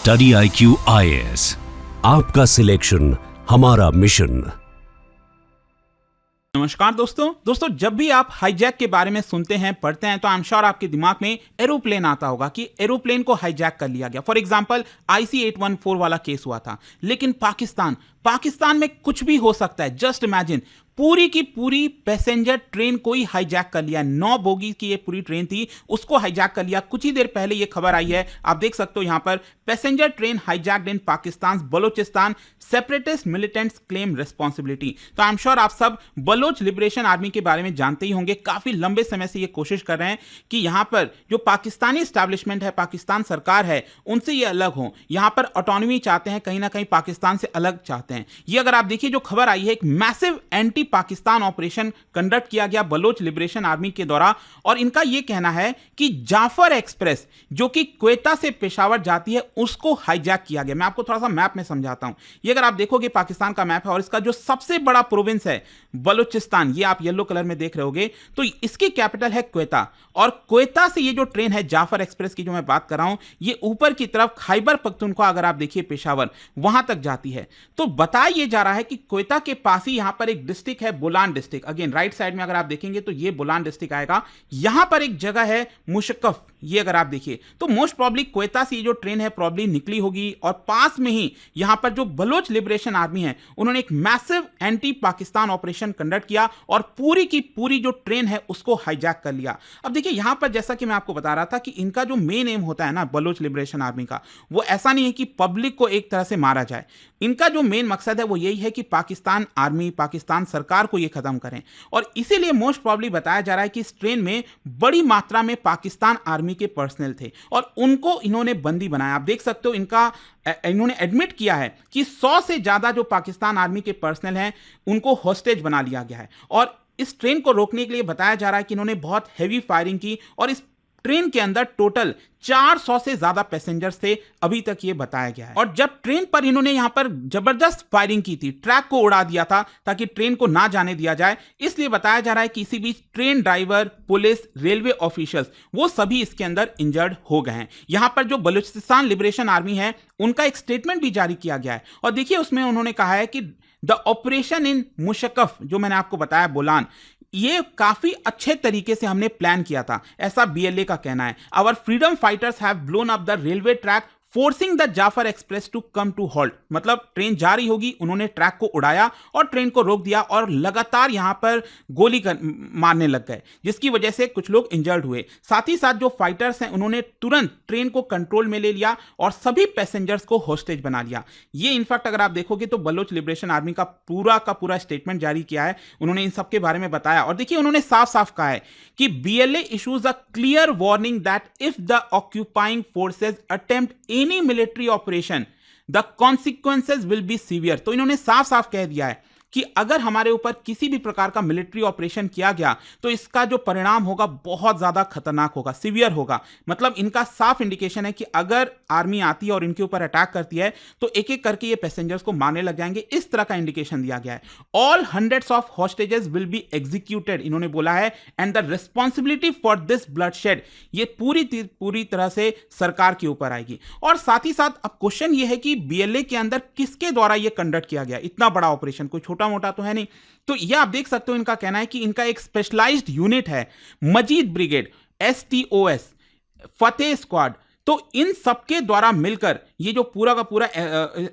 Study IQ IAS, आपका selection हमारा mission. नमस्कार दोस्तों, जब भी आप हाईजैक के बारे में सुनते हैं, पढ़ते हैं, तो आई एम श्योर आपके दिमाग में एरोप्लेन आता होगा कि एरोप्लेन को हाईजैक कर लिया गया। फॉर एग्जांपल IC-814 वाला केस हुआ था। लेकिन पाकिस्तान में कुछ भी हो सकता है। जस्ट इमेजिन, पूरी की पूरी पैसेंजर ट्रेन को ही हाईजैक कर लिया। 9 बोगी की ये पूरी ट्रेन थी, उसको हाईजैक कर लिया। कुछ ही देर पहले ये खबर आई है, आप देख सकते हो यहां पर, passenger train hijacked in Pakistan Balochistan, separatist militants claim responsibility. तो आई एम श्योर आप सब बलोच लिबरेशन आर्मी के बारे में जानते ही होंगे। काफी लंबे समय से ये कोशिश कर रहे हैं कि यहां पर जो पाकिस्तानी एस्टैब्लिशमेंट है, पाकिस्तान सरकार है, उनसे ये अलग हो। यहां पर ऑटोनॉमी चाहते हैं, कहीं ना कहीं पाकिस्तान से अलग चाहते हैं। ये अगर आप देखिए, जो खबर आई है, एक massive anti Pakistan operation conduct किया गया बलोच लिबरेशन आर्मी के द्वारा। और इनका यह कहना है कि जाफर एक्सप्रेस जो कि क्वेटा से पेशावर जाती है, उसको हाईजैक किया गया। मैं आपको थोड़ा सा मैप में समझाता हूं। ये अगर आप देखोगे, पाकिस्तान का मैप है और इसका जो सबसे बड़ा प्रोविंस है बलूचिस्तान, ये आप येलो कलर में देख रहे होगे, तो इसकी कैपिटल है क्वेटा। और क्वेटा से ये जो ट्रेन है जाफर एक्सप्रेस की जो मैं बात कर रहा हूं, ये ऊपर की तरफ खैबर पख्तूनख्वा, अगर आप देखिए पेशावर, वहां तक जाती है। तो बताया यह जा रहा है कि क्वेटा के पास ही यहां पर एक डिस्ट्रिक्ट है, Bolan district. Again right side में अगर आप देखेंगे तो ये बोलान डिस्ट्रिक्ट आएगा। यहां पर एक जगह है मुशक्कफ, ये अगर आप देखिए तो मोस्ट प्रॉब्ली क्वेटा से ये जो ट्रेन है प्रॉब्ली निकली होगी। और पास में ही यहां पर जो बलोच लिबरेशन आर्मी है, उन्होंने एक massive anti Pakistan operation conduct किया और पूरी की पूरी जो ट्रेन है उसको हाईजैक कर लिया। अब देखिए यहां पर, जैसा कि मैं आपको बता रहा था कि इनका जो मेन एम होता है ना बलोच लिबरेशन आर्मी का, वो ऐसा नहीं है कि पब्लिक को एक तरह से मारा जाए। इनका जो मेन मकसद है वो यही है कि पाकिस्तान आर्मी, पाकिस्तान सरकार को ये खत्म करें। और इसीलिए मोस्ट प्रॉब्ली बताया जा रहा है कि इस ट्रेन में बड़ी मात्रा में पाकिस्तान आर्मी के पर्सनल थे और उनको इन्होंने बंदी बनाया। आप देख सकते हो, इन्होंने एडमिट किया है कि 100 से ज्यादा जो पाकिस्तान आर्मी के पर्सनल हैं, उनको हॉस्टेज बना लिया गया है। और इस ट्रेन को रोकने के लिए बताया जा रहा है कि इन्होंने बहुत हैवी फायरिंग की और इस ट्रेन के अंदर टोटल 400 से ज्यादा पैसेंजर्स थे, अभी तक ये बताया गया है। और जब ट्रेन पर इन्होंने यहां पर जबरदस्त फायरिंग की थी, ट्रैक को उड़ा दिया था ताकि ट्रेन को ना जाने दिया जाए, इसलिए बताया जा रहा है कि इसी बीच train driver, police, railway officials, वो सभी इसके अंदर इंजर्ड हो गए हैं। यहां पर जो बलूचिस्तान लिबरेशन आर्मी है, उनका एक स्टेटमेंट भी जारी किया गया है और देखिए उसमें उन्होंने कहा है कि द ऑपरेशन इन मुशक्कफ, जो मैंने आपको बताया बोलान, ये काफी अच्छे तरीके से हमने प्लान किया था, ऐसा BLA का कहना है। Our freedom fighters have blown up the railway track forcing the Jaffar Express to come to halt. मतलब ट्रेन जा रही होगी, उन्होंने ट्रैक को उड़ाया और ट्रेन को रोक दिया और लगातार यहां पर गोली मारने लग गए, जिसकी वजह से कुछ लोग इंजर्ड हुए। साथ ही साथ जो फाइटर्स हैं, उन्होंने तुरंत ट्रेन को कंट्रोल में ले लिया और सभी पैसेंजर्स को हॉस्टेज बना लिया। ये इनफैक्ट अगर आप देखोगे तो बलोच लिबरेशन आर्मी का पूरा स्टेटमेंट जारी किया है, उन्होंने इन सब के बारे में बताया। और देखिए उन्होंने साफ साफ कहा है कि BLA issues a clear warning that if the occupying forces attempt any military operation the consequences will be severe. तो इन्होंने साफ साफ कह दिया है कि अगर हमारे ऊपर किसी भी प्रकार का मिलिट्री ऑपरेशन किया गया तो इसका जो परिणाम होगा बहुत ज्यादा खतरनाक होगा, सीवियर होगा। मतलब इनका साफ इंडिकेशन है कि अगर आर्मी आती है और इनके ऊपर अटैक करती है तो एक एक करके ये पैसेंजर्स को मारने लग जाएंगे, इस तरह का इंडिकेशन दिया गया है। All hundreds of hostages will be executed, इन्होंने बोला है, and the responsibility for this bloodshed, ये पूरी तरह से सरकार के ऊपर आएगी। और साथ ही साथ अब क्वेश्चन ये है कि BLA के अंदर किसके द्वारा ये कंडक्ट किया गया, इतना बड़ा ऑपरेशन, कोई छोटा मोटा तो है नहीं। तो यह आप देख सकते हो, इनका कहना है कि इनका एक स्पेशलाइज्ड यूनिट है, मजीद ब्रिगेड, STOS, फतेह स्क्वाड। तो इन सबके द्वारा मिलकर ये जो पूरा का पूरा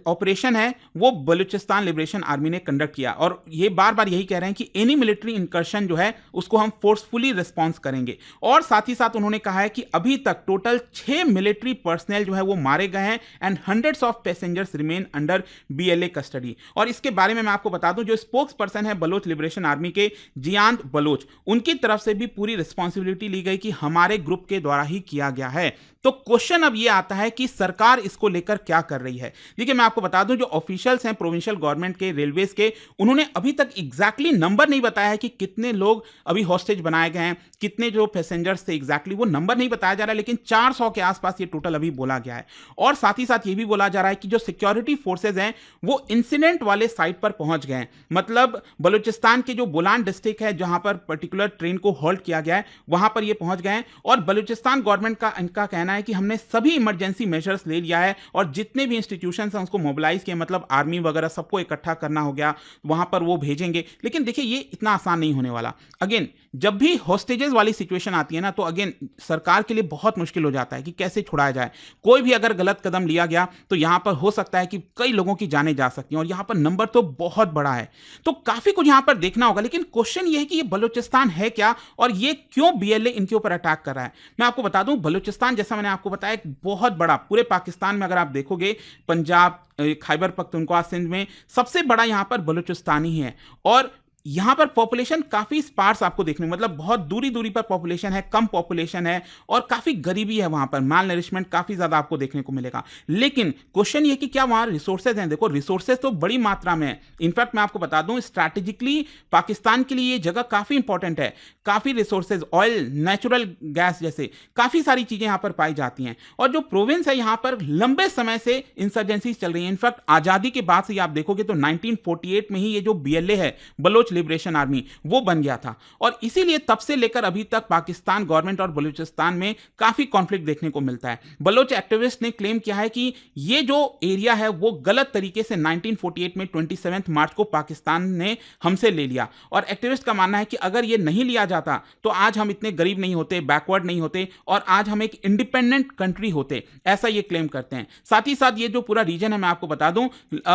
ऑपरेशन है वो बलूचिस्तान लिबरेशन आर्मी ने कंडक्ट किया। और ये बार बार यही कह रहे हैं कि एनी मिलिट्री इंकर्शन जो है उसको हम फोर्सफुली रिस्पॉन्स करेंगे। और साथ ही साथ उन्होंने कहा है कि अभी तक टोटल 6 मिलिट्री पर्सनल जो है वो मारे गए हैं and hundreds of passengers remain under BLA custody. और इसके बारे में मैं आपको बता दूं, जो स्पोक्स पर्सन है बलोच लिबरेशन आर्मी के, जियांत बलोच, उनकी तरफ से भी पूरी रिस्पॉन्सिबिलिटी ली गई कि हमारे ग्रुप के द्वारा ही किया गया है। तो क्वेश्चन अब ये आता है कि सरकार इसको लेकर क्या कर रही है। देखिए मैं आपको बता दूं, जो ऑफिशियल्स हैं प्रोविंशियल गवर्नमेंट के, रेलवेज के, उन्होंने अभी तक एग्जैक्टली नंबर नहीं बताया है कि कितने लोग अभी हॉस्टेज बनाए गए हैं, कितने जो पैसेंजर्स थे, एग्जैक्टली वो नंबर नहीं बताया जा रहा है, लेकिन 400 के आसपास ये टोटल अभी बोला गया है। और साथ ही साथ ये भी बोला जा रहा है कि जो सिक्योरिटी फोर्सेज हैं वो इंसिडेंट वाले साइट पर पहुंच गए हैं। मतलब बलूचिस्तान के जो बोलान डिस्ट्रिक्ट है जहां पर पर्टिकुलर ट्रेन को हॉल्ट किया गया है, वहां पर ये पहुंच गए हैं। और बलूचिस्तान गवर्नमेंट का इनका कहना है कि हमने सभी इमरजेंसी मेजर्स ले लिया है और जितने भी इंस्टीट्यूशंस हैं उसको मोबिलाइज किए, मतलब आर्मी वगैरह सबको इकट्ठा करना हो गया, वहां पर वो भेजेंगे। लेकिन देखिए ये इतना आसान नहीं होने वाला। अगेन जब भी होस्टेजेस वाली सिचुएशन आती है ना, तो अगेन सरकार के लिए बहुत मुश्किल हो जाता है कि कैसे छुड़ाया जाए। कोई भी अगर गलत कदम लिया गया तो यहां पर हो सकता है कि कई लोगों की जानें जा सकती हैं, और यहां पर नंबर तो बहुत बड़ा है, तो काफी कुछ यहां पर देखना होगा। लेकिन क्वेश्चन ये है कि ये बलूचिस्तान है क्या, और ये क्यों बीएलए इनके ऊपर अटैक कर रहा है। मैं आपको बता दूं, बलूचिस्तान जैसा मैंने आपको बताया एक बहुत बड़ा, पूरे पाकिस्तान में अगर आप देखोगे, पंजाब, खैबर पख्तूनख्वा, सिंध में सबसे बड़ा यहां पर बलूचिस्तान ही है। और यहां पर पॉपुलेशन काफी स्पार्स आपको देखने, मतलब बहुत दूरी दूरी पर पॉपुलेशन है, कम पॉपुलेशन है, और काफी गरीबी है वहां पर, माल नरिशमेंट काफी ज्यादा आपको देखने को मिलेगा। लेकिन क्वेश्चन ये कि क्या वहां रिसोर्सेज हैं। देखो रिसोर्सेज तो बड़ी मात्रा में है। इनफैक्ट मैं आपको बता दूं, स्ट्रैटेजिकली पाकिस्तान के लिए ये जगह काफी इंपॉर्टेंट है। काफी रिसोर्सेज, ऑयल, नेचुरल गैस जैसे काफी सारी चीजें यहां पर पाई जाती हैं। और जो प्रोविंस है यहां पर लंबे समय से इंसर्जेंसी चल रही है। इनफैक्ट आजादी के बाद से आप देखोगे तो 1948 में ही ये जो बीएलए है, बलोच लिबरेशन आर्मी, वो बन गया था। और इसीलिए तब से लेकर अभी तक पाकिस्तान गवर्नमेंट और बलूचिस्तान में काफी कॉन्फ्लिक्ट देखने को मिलता है। बलोच एक्टिविस्ट ने क्लेम किया है कि ये जो एरिया है वो गलत तरीके से 1948 में 27 मार्च को पाकिस्तान ने हमसे ले लिया। और एक्टिविस्ट का मानना है कि अगर ये नहीं लिया जाता तो आज हम इतने गरीब नहीं होते, बैकवर्ड नहीं होते, और आज हम एक इंडिपेंडेंट कंट्री होते, ऐसा ये क्लेम करते हैं। साथ ही साथ ये जो पूरा रीजन है, मैं आपको बता दूं,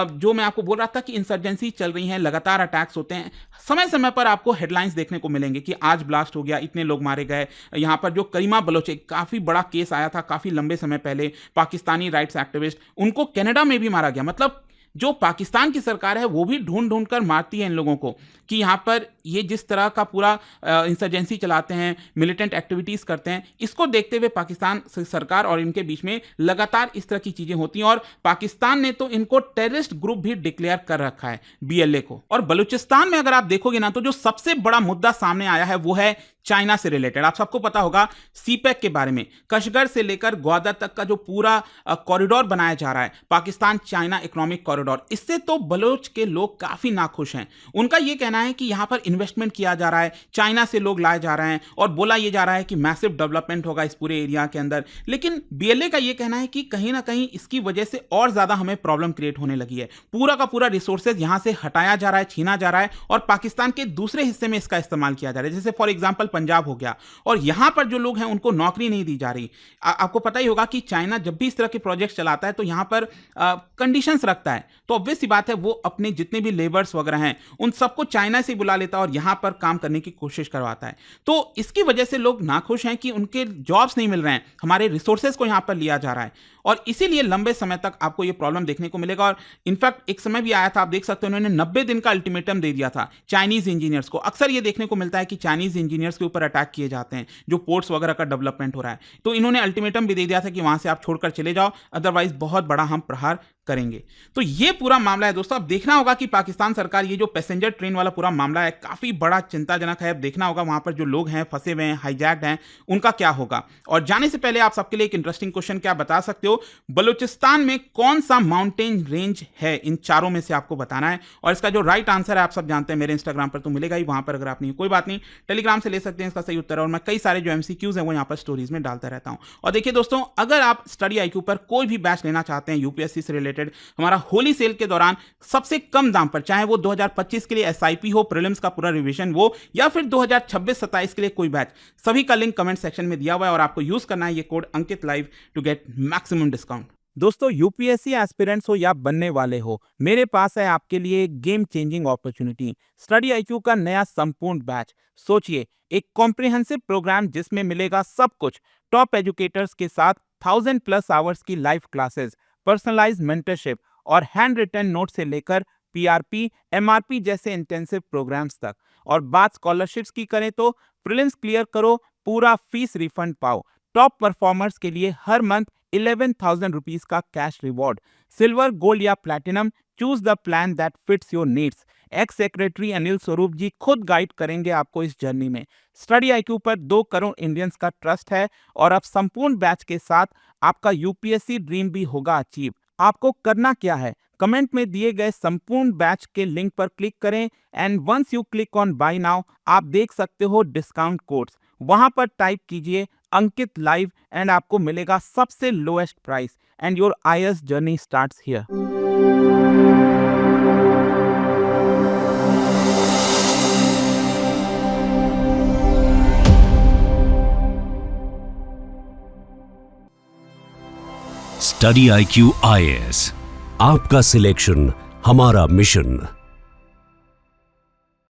जो मैं आपको बोल रहा था कि इंसर्जेंसी चल रही है, लगातार अटैक्स होते हैं, समय समय पर आपको हेडलाइंस देखने को मिलेंगे कि आज ब्लास्ट हो गया, इतने लोग मारे गए। यहां पर जो करीमा बलोच, एक काफी बड़ा केस आया था काफी लंबे समय पहले, पाकिस्तानी राइट्स एक्टिविस्ट, उनको कनाडा में भी मारा गया। मतलब जो पाकिस्तान की सरकार है वो भी ढूंढ ढूंढ कर मारती है इन लोगों को, कि यहाँ पर ये जिस तरह का पूरा इंसर्जेंसी चलाते हैं, मिलिटेंट एक्टिविटीज़ करते हैं, इसको देखते हुए पाकिस्तान सरकार और इनके बीच में लगातार इस तरह की चीज़ें होती हैं। और पाकिस्तान ने तो इनको टेररिस्ट ग्रुप भी डिक्लेयर कर रखा है, बीएलए को। और बलूचिस्तान में अगर आप देखोगे ना, तो जो सबसे बड़ा मुद्दा सामने आया है वो है चाइना से रिलेटेड। आप सबको पता होगा सीपैक के बारे में, कशगर से लेकर ग्वादर तक का जो पूरा कॉरिडोर बनाया जा रहा है, पाकिस्तान चाइना इकोनॉमिक कॉरिडोर, इससे तो बलोच के लोग काफी नाखुश हैं। उनका यह कहना है कि यहां पर इन्वेस्टमेंट किया जा रहा है, चाइना से लोग लाए जा रहे हैं, और बोला यह जा रहा है कि मैसिव डेवलपमेंट होगा इस पूरे एरिया के अंदर। लेकिन बीएलए का यह कहना है कि कहीं ना कहीं इसकी वजह से और ज्यादा हमें प्रॉब्लम क्रिएट होने लगी है। पूरा का पूरा रिसोर्सेज यहां से हटाया जा रहा है, छीना जा रहा है, और पाकिस्तान के दूसरे हिस्से में इसका इस्तेमाल किया जा रहा है, जैसे फॉर एग्जाम्पल पंजाब हो गया। और यहां पर जो लोग हैं उनको नौकरी नहीं दी जा रही। आपको पता ही होगा कि चाइना जब भी इस तरह के प्रोजेक्ट चलाता है तो यहां पर कंडीशंस रखता है, तो ऑब्वियस सी बात है वो अपने जितने भी लेबर्स वगैरह हैं उन सबको चाइना से बुला लेता है और यहां पर काम करने की कोशिश करवाता है। तो इसकी वजह से लोग नाखुश हैं कि उनके जॉब्स नहीं मिल रहे हैं, हमारे रिसोर्सेज को यहां पर लिया जा रहा है, और इसीलिए लंबे समय तक आपको यह प्रॉब्लम देखने को मिलेगा। और इनफैक्ट एक समय भी आया था, आप देख सकते हो, उन्होंने 90 दिन का अल्टीमेटम दे दिया था चाइनीज इंजीनियर्स को। अक्सर ये देखने को मिलता है कि चाइनीज इंजीनियर्स के ऊपर अटैक किए जाते हैं जो पोर्ट्स वगैरह का डेवलपमेंट हो रहा है, तो इन्होंने अल्टीमेटम भी दे दिया था कि वहां से आप छोड़कर चले जाओ, अदरवाइज बहुत बड़ा हम प्रहार करेंगे। तो ये पूरा मामला है दोस्तों। अब देखना होगा कि पाकिस्तान सरकार, ये जो पैसेंजर ट्रेन वाला पूरा मामला है काफी बड़ा चिंताजनक है। अब देखना होगा वहां पर जो लोग हैं फंसे हुए हैं, हाईजैक्ड हैं, उनका क्या होगा। और जाने से पहले आप सबके लिए एक इंटरेस्टिंग क्वेश्चन, क्या बता सकते हो बलूचिस्तान में कौन सा माउंटेन रेंज है? इन चारों में से आपको बताना है, और इसका जो राइट आंसर है आप सब जानते हैं, मेरे इंस्टाग्राम पर तो मिलेगा ही, वहां पर अगर आप नहीं, कोई बात नहीं, टेलीग्राम से ले सकते हैं इसका सही उत्तर। और मैं कई सारे जो एमसीक्यूज हैं वो यहाँ पर स्टोरीज में डालता रहता हूं। और देखिए दोस्तों, अगर आप स्टडी आईक्यू पर कोई भी बैच लेना चाहते हैं यूपीएससी से रिलेटेड, हमारा होली सेल के दौरान सबसे कम दाम पर, चाहे वो 2025 के लिए एसआईपी हो, प्रीलिम्स का पूरा रिवीजन वो, या फिर 2026-27 के लिए कोई बैच, सभी का लिंक कमेंट सेक्शन में दिया हुआ है, और आपको यूज करना है ये code Ankit live to get maximum discount. दोस्तों, यूपीएससी एस्पिरेंट्स हो या बनने वाले हो, मेरे पास है आपके लिए एक game changing opportunity, study IQ का नया संपूर्ण बैच। सोचिए, एक कॉम्प्रिहेंसिव प्रोग्राम जिसमें मिलेगा सब कुछ, टॉप एजुकेटर्स के साथ 1000+ आवर्स की लाइव क्लासेस, पर्सनलाइज्ड मेंटरशिप और हैंड रिटन नोट से लेकर पीआरपी, एमआरपी जैसे इंटेंसिव प्रोग्राम्स तक। और बात स्कॉलरशिप्स की करें तो प्रीलिम्स क्लियर करो, पूरा फीस रिफंड पाओ। टॉप परफॉर्मर्स के लिए हर मंथ 11,000 रुपीज का कैश रिवॉर्ड। सिल्वर, गोल्ड या platinum, choose the plan that fits your needs. X secretary Anil Swarup जी खुद गाइड करेंगे आपको इस जर्नी में। स्टडी आईक्यू पर 2 करोड़ इंडियंस का ट्रस्ट है, और अब संपूर्ण बैच के साथ आपका यूपीएससी ड्रीम भी होगा अचीव। आपको करना क्या है, कमेंट में दिए गए संपूर्ण बैच के लिंक पर क्लिक करें, and once you click on buy now, आप देख सकते हो डिस्काउंट कोड्स। वहां पर टाइप कीजिए अंकित लाइव एंड आपको मिलेगा सबसे lowest price and your IAS journey starts here. Study IQ IAS, आपका सिलेक्शन हमारा मिशन।